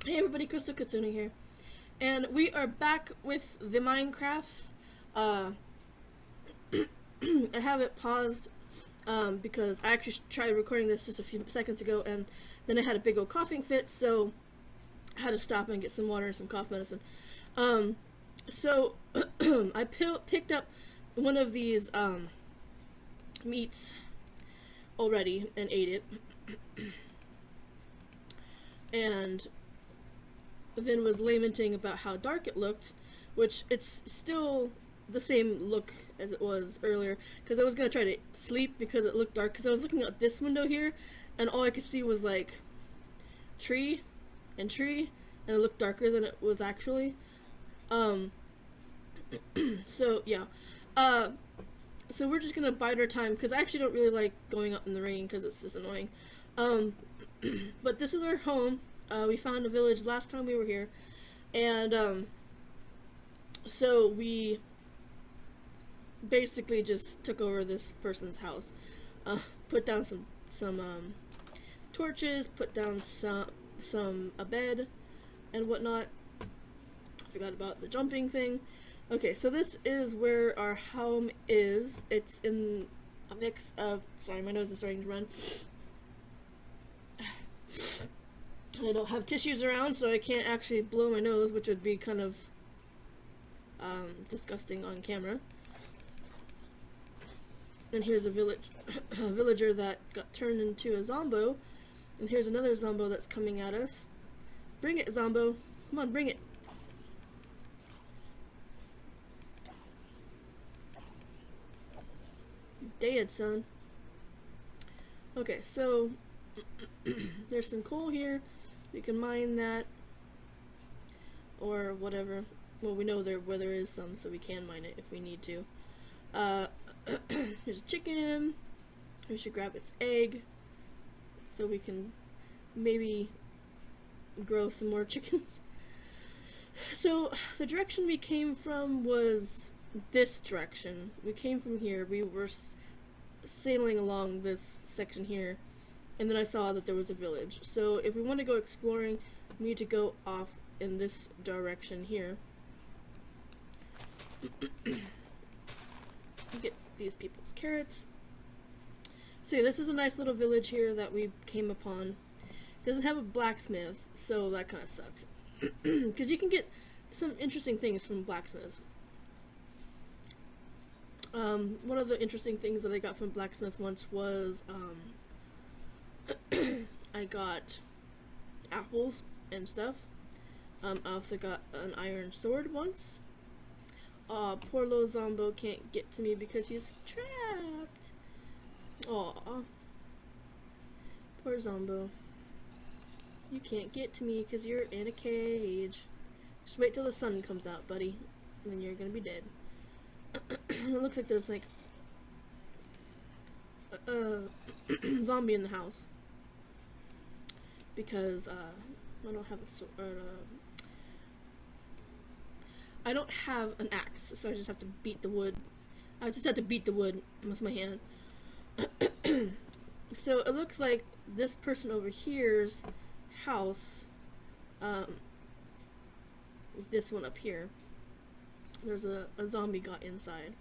Hey everybody, Crystal Katsuni here, and we are back with the Minecrafts. I have it paused because I actually tried recording this just a few seconds ago, and then I had a big old coughing fit, so I had to stop and get some water and some cough medicine. So I picked up one of these meats already and ate it, and then was lamenting about how dark it looked, which it's still the same look as it was earlier, because I was going to try to sleep because it looked dark, because I was looking out this window here and all I could see was like tree and tree, and it looked darker than it was actually. So yeah, so we're just gonna bide our time because I actually don't really like going out in the rain because it's just annoying. But this is our home. We found a village last time we were here, and so we basically just took over this person's house, put down some torches, put down a bed and whatnot. I forgot about the jumping thing. Okay, so this is where our home is. It's in a mix of, sorry, my nose is starting to run. I don't have tissues around, so I can't actually blow my nose, which would be kind of disgusting on camera. And here's a villager that got turned into a zombo, and here's another zombo that's coming at us. Bring it, zombo! Come on, bring it! Dead, son. Okay, so there's some coal here. We can mine that, or whatever. Well, we know where there is some, so we can mine it if we need to. Here's a chicken. We should grab its egg, so we can maybe grow some more chickens. So the direction we came from was this direction. We came from here. We were sailing along this section here, and then I saw that there was a village. So if we want to go exploring, we need to go off in this direction here. Get these people's carrots. So yeah, this is a nice little village here that we came upon. It doesn't have a blacksmith, so that kind of sucks. Because you can get some interesting things from blacksmiths. One of the interesting things that I got from blacksmith once was I got apples and stuff. I also got an iron sword once. Poor little zombo can't get to me because he's trapped. Aw. Poor zombo. You can't get to me because you're in a cage. Just wait till the sun comes out, buddy. And then you're gonna be dead. It looks like there's like a zombie in the house. Because I don't have a sword. I don't have an axe, so I just have to beat the wood. I just have to beat the wood with my hand. So it looks like this person over here's house, this one up here, there's a zombie got inside,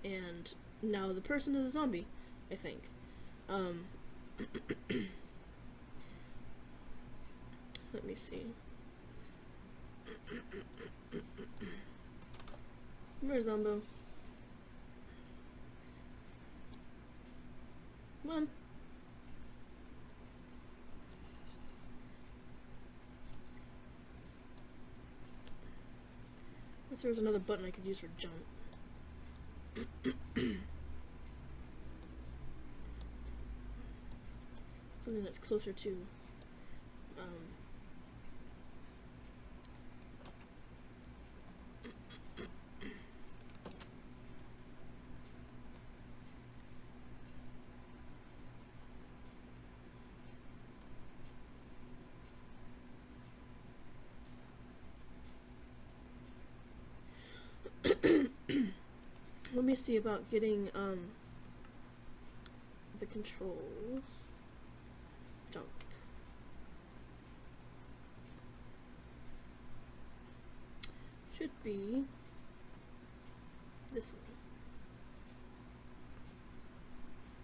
and now the person is a zombie, I think. Let me see. Where's Zombo? Come on. Unless there was another button I could use for jump. Something that's closer to let me see about getting the controls. Jump. should be this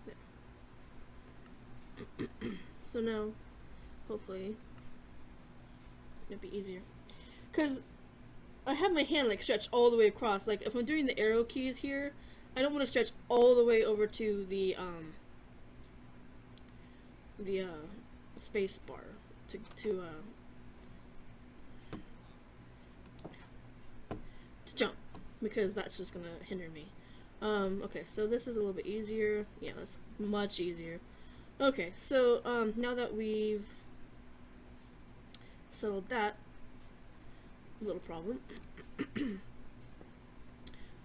one. There. So now, hopefully, it'll be easier. Because I have my hand like stretched all the way across. Like if I'm doing the arrow keys here, I don't want to stretch all the way over to the space bar to jump, because that's just gonna hinder me. Okay, so this is a little bit easier. Yeah, that's much easier. Okay, so now that we've settled that little problem, we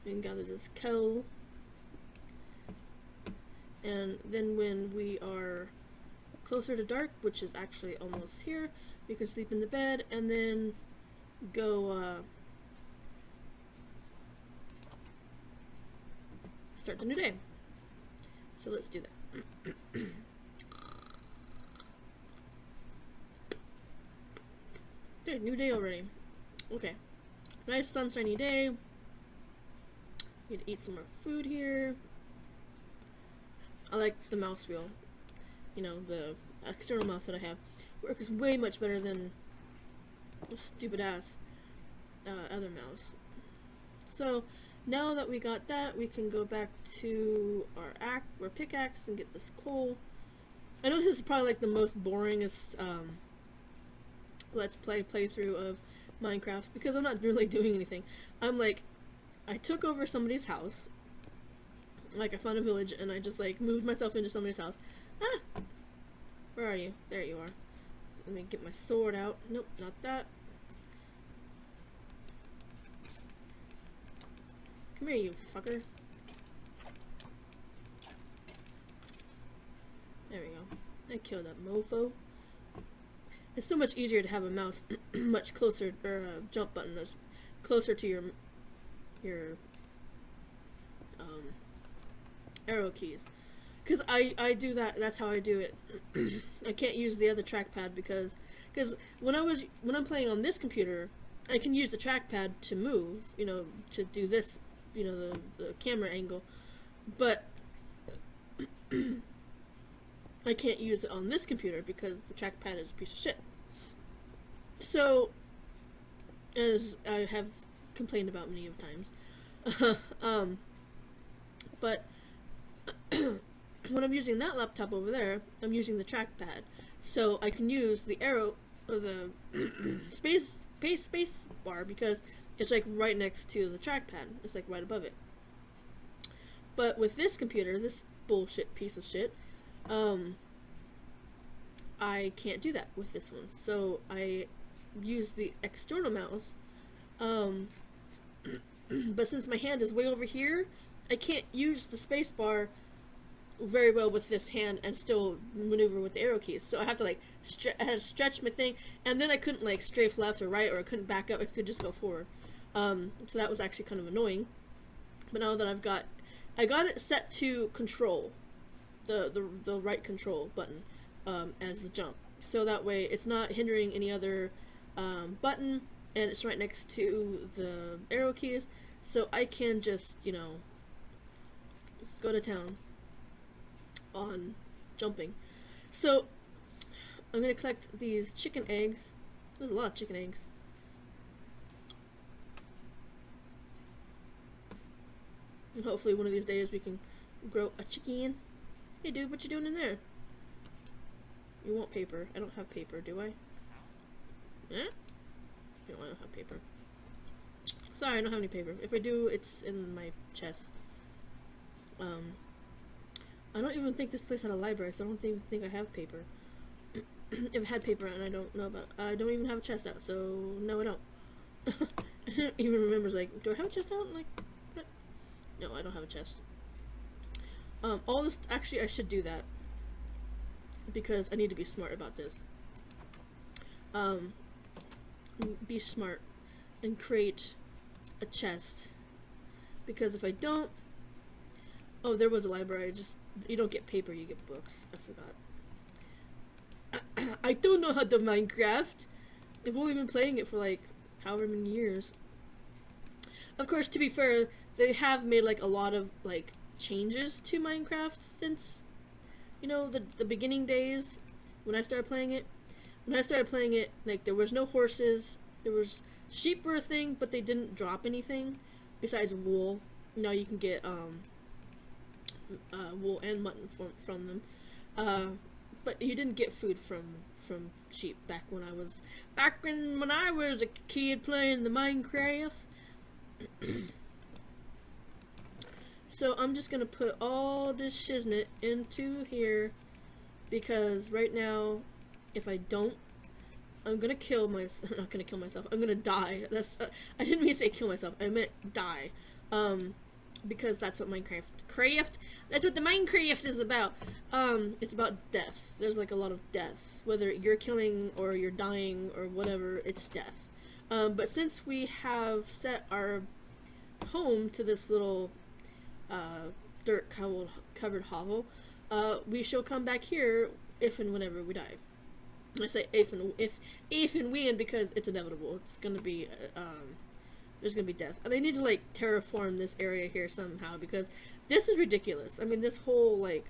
can gather this kettle, and then when we are closer to dark, which is actually almost here, we can sleep in the bed and then go start the new day. So let's do that. Okay, new day already. Okay, nice sunshiny day. Need to eat some more food here. I like the mouse wheel. You know, the external mouse that I have works way much better than the stupid ass other mouse. So now that we got that, we can go back to our pickaxe and get this coal. I know this is probably like the most boringest let's play playthrough of Minecraft, because I'm not really doing anything. I'm like, I took over somebody's house. Like I found a village and I just like moved myself into somebody's house. Ah! Where are you? There you are. Let me get my sword out. Nope, not that. Come here, you fucker. There we go. I killed that mofo. It's so much easier to have a mouse much closer, or a jump button that's closer to your arrow keys. Because I do that, that's how I do it. I can't use the other trackpad because when I'm playing on this computer, I can use the trackpad to move, you know, to do this, you know, the camera angle, but I can't use it on this computer because the trackpad is a piece of shit. So, as I have complained about many of times, but when I'm using that laptop over there, I'm using the trackpad, so I can use the arrow or the space bar because it's like right next to the trackpad. It's like right above it. But with this computer, this bullshit piece of shit, I can't do that with this one. So I use the external mouse, but since my hand is way over here, I can't use the space bar very well with this hand and still maneuver with the arrow keys. So I have to like I had to stretch my thing, and then I couldn't like strafe left or right, or I couldn't back up. I could just go forward. So that was actually kind of annoying. But now that I got it set to control, the right control button as the jump. So that way it's not hindering any other button, and it's right next to the arrow keys. So I can just, you know, go to town on jumping. So I'm gonna collect these chicken eggs. There's a lot of chicken eggs. And hopefully one of these days we can grow a chicken. Hey dude, what you doing in there? You want paper? I don't have paper, do I? Eh? No, I don't have paper. Sorry, I don't have any paper. If I do, it's in my chest. I don't even think this place had a library, so I don't even think I have paper. If I had paper and I don't know about it. I don't even have a chest out, so no I don't. I don't even remember, like, do I have a chest out? Like, what? No, I don't have a chest. All this, actually I should do that, because I need to be smart about this. Be smart and create a chest, because if I don't, oh, there was a library, you don't get paper, you get books. I forgot. I don't know how to Minecraft. I've only been playing it for like however many years. Of course, to be fair, they have made like a lot of like changes to Minecraft since, you know, the beginning days when I started playing it. When I started playing it, like there was no horses. There was sheep were a thing, but they didn't drop anything besides wool. Now you can get wool and mutton from them. But you didn't get food from sheep back when I was a kid playing the Minecraft. So I'm just gonna put all this shiznit into here because right now, if I don't, I'm gonna kill myself. I'm not gonna kill myself. I'm gonna die. That's I didn't mean to say kill myself. I meant die. Because that's what that's what the Minecraft is about. It's about death. There's like a lot of death. Whether you're killing or you're dying or whatever, it's death. But since we have set our home to this little dirt covered hovel, we shall come back here if and whenever we die. I say if and when because it's inevitable. It's gonna be there's gonna be death, and I need to like terraform this area here somehow because this is ridiculous. I mean, this whole like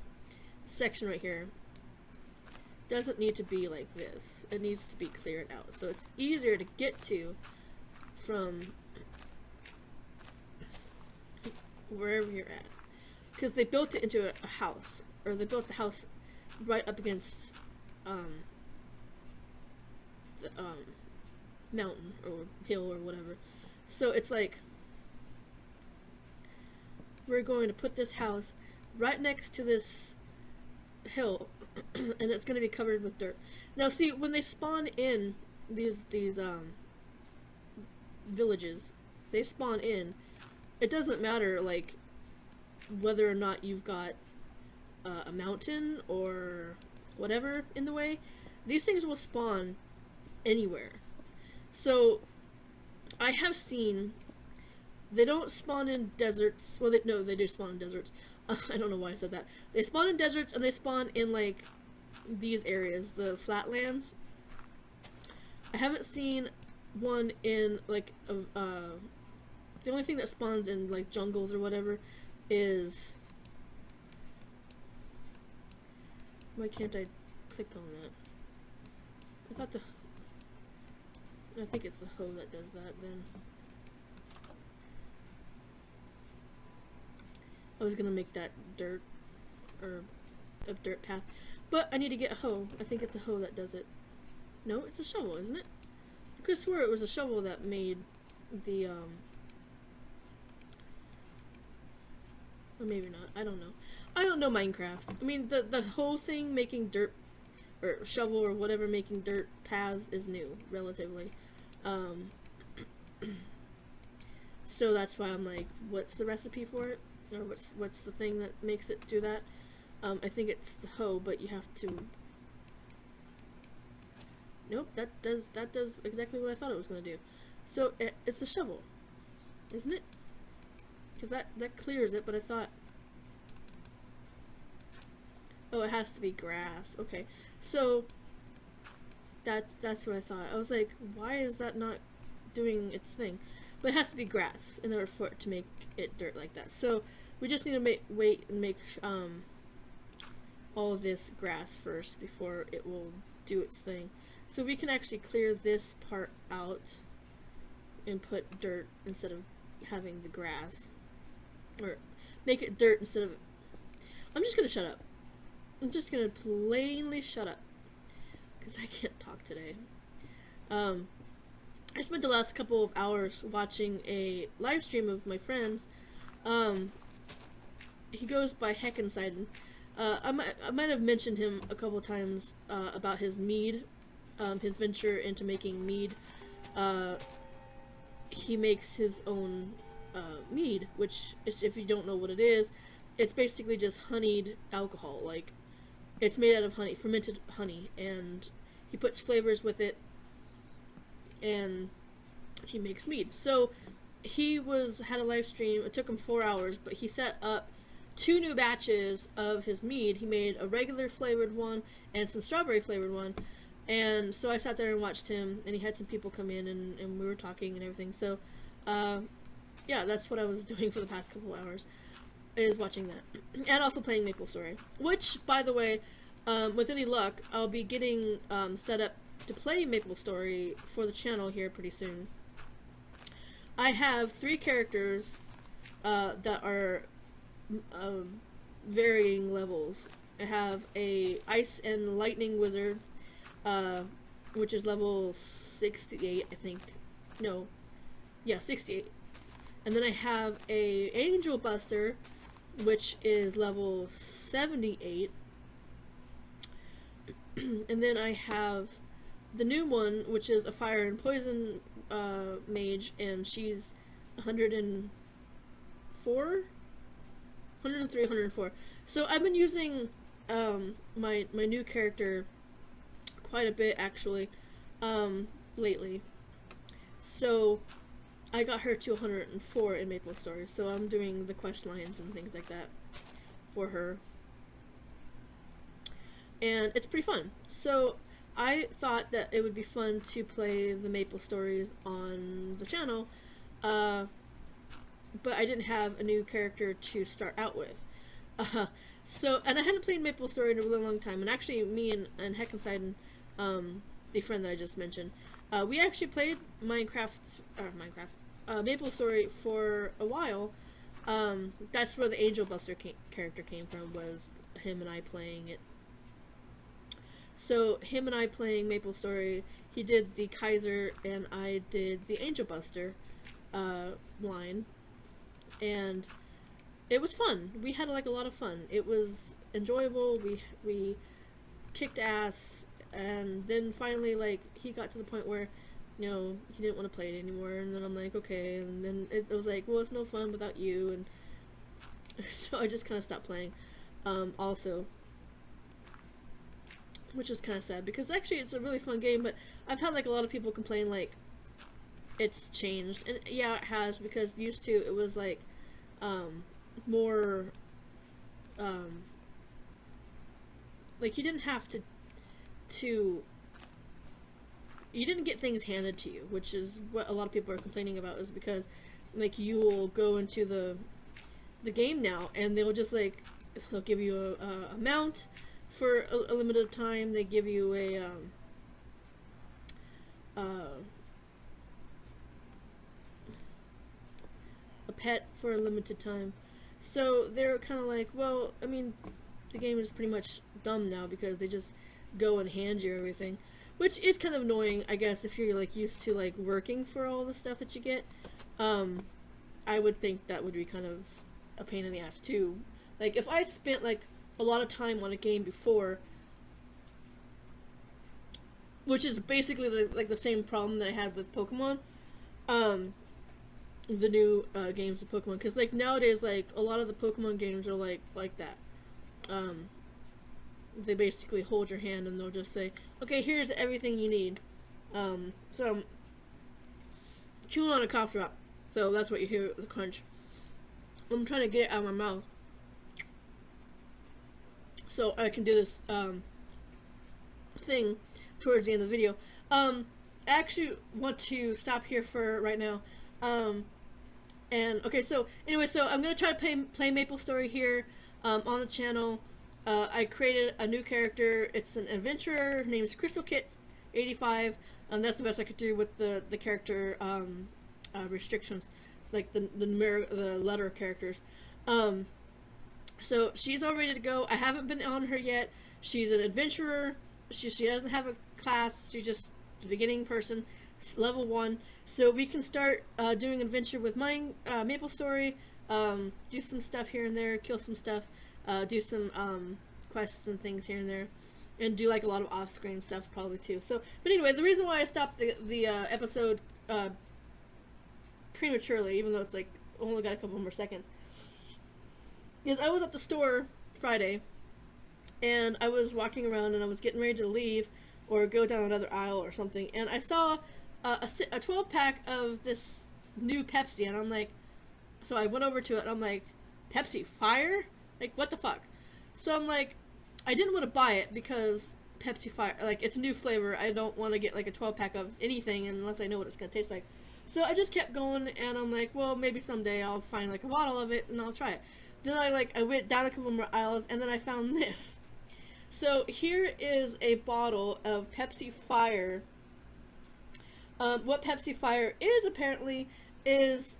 section right here doesn't need to be like this. It needs to be cleared out so it's easier to get to from wherever you're at. Because they built it into a house, or they built the house right up against the mountain or hill or whatever. So it's like we're going to put this house right next to this hill, and it's going to be covered with dirt. Now, see, when they spawn in these villages, they spawn in. It doesn't matter like whether or not you've got a mountain or whatever in the way. These things will spawn anywhere. So I have seen they don't spawn in deserts. Well, they do spawn in deserts. I don't know why I said that. They spawn in deserts and they spawn in like these areas, the flatlands. I haven't seen one in like the only thing that spawns in like jungles or whatever is, why can't I click on that? I think it's the hoe that does that then. I was gonna make that dirt, or a dirt path, but I need to get a hoe. I think it's a hoe that does it. No, it's a shovel, isn't it? I could swear it was a shovel that made the, or maybe not. I don't know. I don't know Minecraft. I mean, the whole thing making dirt, or shovel or whatever, making dirt paths is new, relatively. So that's why I'm like, what's the recipe for it? Or what's the thing that makes it do that? I think it's the hoe, but you have to... Nope, that does exactly what I thought it was going to do. So, it's the shovel, isn't it? Because that clears it, but I thought... Oh, it has to be grass. Okay, so that's what I thought. I was like, why is that not doing its thing? But it has to be grass in order for it to make it dirt like that. So we just need to wait and make all of this grass first before it will do its thing. So we can actually clear this part out and put dirt instead of having the grass, or make it dirt instead of... I'm just gonna shut up. I'm just gonna plainly shut up because I can't talk today. I spent the last couple of hours watching a live stream of my friend's. He goes by Heckenseiden. I might have mentioned him a couple of times about his mead, his venture into making mead. He makes his own mead, which is, if you don't know what it is, it's basically just honeyed alcohol. Like, it's made out of honey, fermented honey, and he puts flavors with it, and he makes mead. So he had a live stream. It took him 4 hours, but he set up 2 new batches of his mead. He made a regular flavored one and some strawberry flavored one. And so I sat there and watched him, and he had some people come in, and we were talking and everything. So yeah, that's what I was doing for the past couple hours, is watching that. And also playing MapleStory. Which, by the way, with any luck, I'll be getting set up to play MapleStory for the channel here pretty soon. I have 3 characters that are varying levels. I have a Ice and Lightning Wizard, which is level 68, I think. No. Yeah, 68. And then I have a Angel Buster, which is level 78. And then I have the new one, which is a Fire and Poison mage, and she's 104? 103, 104. So I've been using my new character quite a bit, actually, lately. So I got her to 104 in MapleStory, so I'm doing the quest lines and things like that for her. And it's pretty fun. So I thought that it would be fun to play the MapleStories on the channel, but I didn't have a new character to start out with. And I hadn't played MapleStory in a really long time, and actually me and Heckenseiden, the friend that I just mentioned, we actually played MapleStory for a while. That's where the Angel Buster character came from, was him and I playing it. So him and I playing MapleStory, he did the Kaiser and I did the Angel Buster line, and it was fun. We had like a lot of fun. It was enjoyable. We kicked ass, and then finally, like, he got to the point where, you know, he didn't want to play it anymore, and then I'm like, okay, and then it was like, well, it's no fun without you, and so I just kind of stopped playing, also, which is kind of sad, because actually it's a really fun game, but I've had, like, a lot of people complain, like, it's changed, and yeah, it has, because used to, it was, like, more, like, you didn't have to you didn't get things handed to you, which is what a lot of people are complaining about, is because, like, you will go into the game now, and they'll just, like, they'll give you a mount for a limited time, they give you a pet for a limited time, so they're kind of like, well, I mean, the game is pretty much dumb now, because they just go and hand you everything, which is kind of annoying, I guess, if you're, like, used to, like, working for all the stuff that you get. I would think that would be kind of a pain in the ass, too. Like, if I spent, like, a lot of time on a game before, which is basically, like, the same problem that I had with Pokemon, the new, games of Pokemon, because, like, nowadays, like, a lot of the Pokemon games are, like that. They basically hold your hand and they'll just say, okay, here's everything you need. So I'm chewing on a cough drop, so that's what you hear, the crunch. I'm trying to get it out of my mouth so I can do this thing towards the end of the video. I actually want to stop here for right now. And okay, so anyway, so I'm gonna try to play MapleStory here on the channel. I created a new character. It's an adventurer. Her name is Crystal Kit 85. That's the best I could do with the character restrictions, like the letter characters. So she's all ready to go. I haven't been on her yet. She's an adventurer. She doesn't have a class. She's just the beginning person, level 1. So we can start doing an adventure with my MapleStory. Do some stuff here and there, kill some stuff. Do some quests and things here and there, and do like a lot of off-screen stuff probably too. So, but anyway, the reason why I stopped the episode prematurely, even though it's like only got a couple more seconds, is I was at the store Friday, and I was walking around and I was getting ready to leave or go down another aisle or something, and I saw a 12-pack of this new Pepsi, and I'm like, so I went over to it and I'm like, Pepsi Fire? Like, what the fuck? So I'm like, I didn't want to buy it because Pepsi Fire. Like, it's a new flavor. I don't want to get like a 12-pack of anything unless I know what it's gonna taste like. So I just kept going, and I'm like, well, maybe someday I'll find like a bottle of it and I'll try it. Then I went down a couple more aisles, and then I found this. So here is a bottle of Pepsi Fire. What Pepsi Fire is apparently is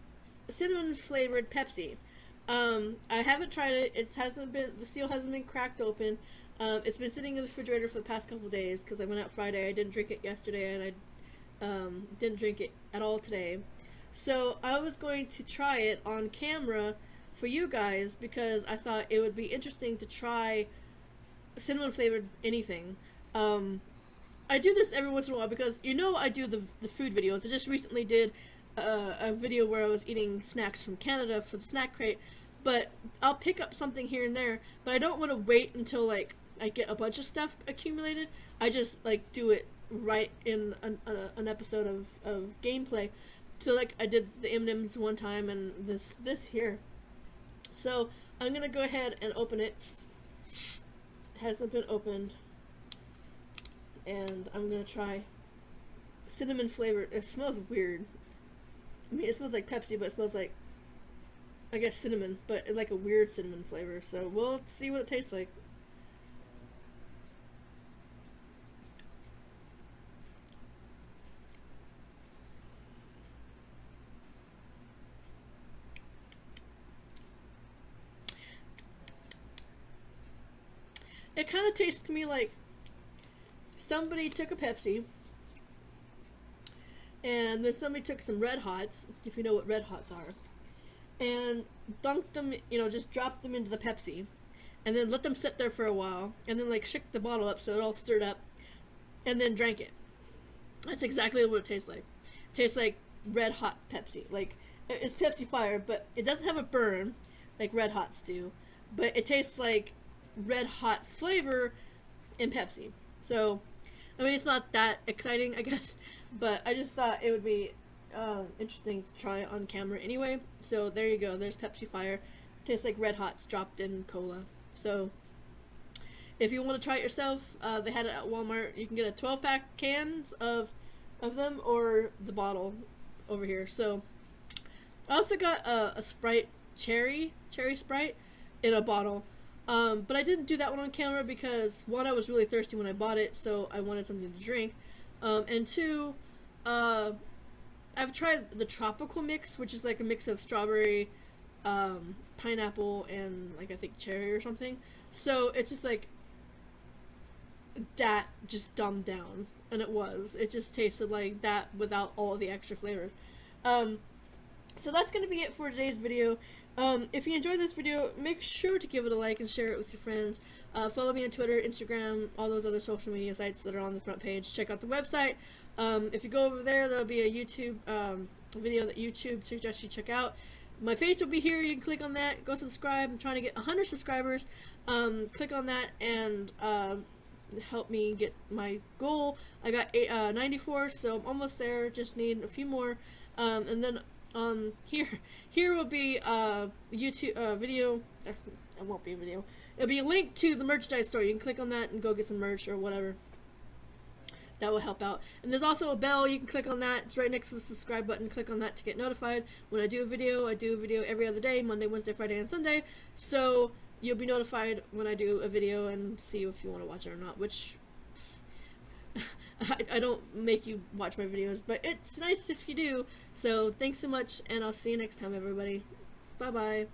cinnamon flavored Pepsi. I haven't tried it. The seal hasn't been cracked open. It's been sitting in the refrigerator for the past couple days because I went out Friday. I didn't drink it yesterday, and I didn't drink it at all today. So I was going to try it on camera for you guys because I thought it would be interesting to try cinnamon flavored anything. I do this every once in a while because I do the food videos. I just recently did a video where I was eating snacks from Canada for the snack crate, but I'll pick up something here and there, but I don't want to wait until like I get a bunch of stuff accumulated. I just like do it right in an episode of gameplay. So like I did the M&Ms one time and this here. So I'm gonna go ahead and open it. Hasn't been opened. And I'm gonna try cinnamon flavored. It smells weird. I mean, it smells like Pepsi, but it smells like, I guess, cinnamon, but like a weird cinnamon flavor. So we'll see what it tastes like. It kind of tastes to me like somebody took a Pepsi and then somebody took some Red Hots, if you know what Red Hots are, and dunked them, just dropped them into the Pepsi and then let them sit there for a while and then like shook the bottle up so it all stirred up and then drank it. That's exactly what it tastes like. It tastes like Red Hot Pepsi. Like, it's Pepsi Fire, but it doesn't have a burn like Red Hots do, but it tastes like Red Hot flavor in Pepsi. So, I mean, it's not that exciting, I guess, but I just thought it would be interesting to try on camera anyway. So there you go. There's Pepsi Fire. It tastes like Red Hots dropped in cola. So if you want to try it yourself, they had it at Walmart. You can get a 12-pack cans of them or the bottle over here. So I also got a Sprite cherry Sprite in a bottle. But I didn't do that one on camera because, one, I was really thirsty when I bought it, so I wanted something to drink. And two, I've tried the tropical mix, which is like a mix of strawberry, pineapple, and like I think cherry or something. So it's just like that, just dumbed down, and it just tasted like that without all the extra flavors. So that's going to be it for today's video. If you enjoyed this video, make sure to give it a like and share it with your friends. Follow me on Twitter, Instagram, all those other social media sites that are on the front page. Check out the website. If you go over there, there'll be a YouTube video that YouTube suggests you check out. My face will be here. You can click on that. Go subscribe. I'm trying to get 100 subscribers. Click on that and help me get my goal. I got 94, so I'm almost there. Just need a few more. And then here will be a YouTube video. It won't be a video. It'll be a link to the merchandise store. You can click on that and go get some merch or whatever. That will help out. And there's also a bell. You can click on that. It's right next to the subscribe button. Click on that to get notified when I do a video. I do a video every other day, Monday, Wednesday, Friday, and Sunday. So you'll be notified when I do a video and see if you want to watch it or not, which I don't make you watch my videos, but it's nice if you do. So thanks so much, and I'll see you next time, everybody. Bye bye.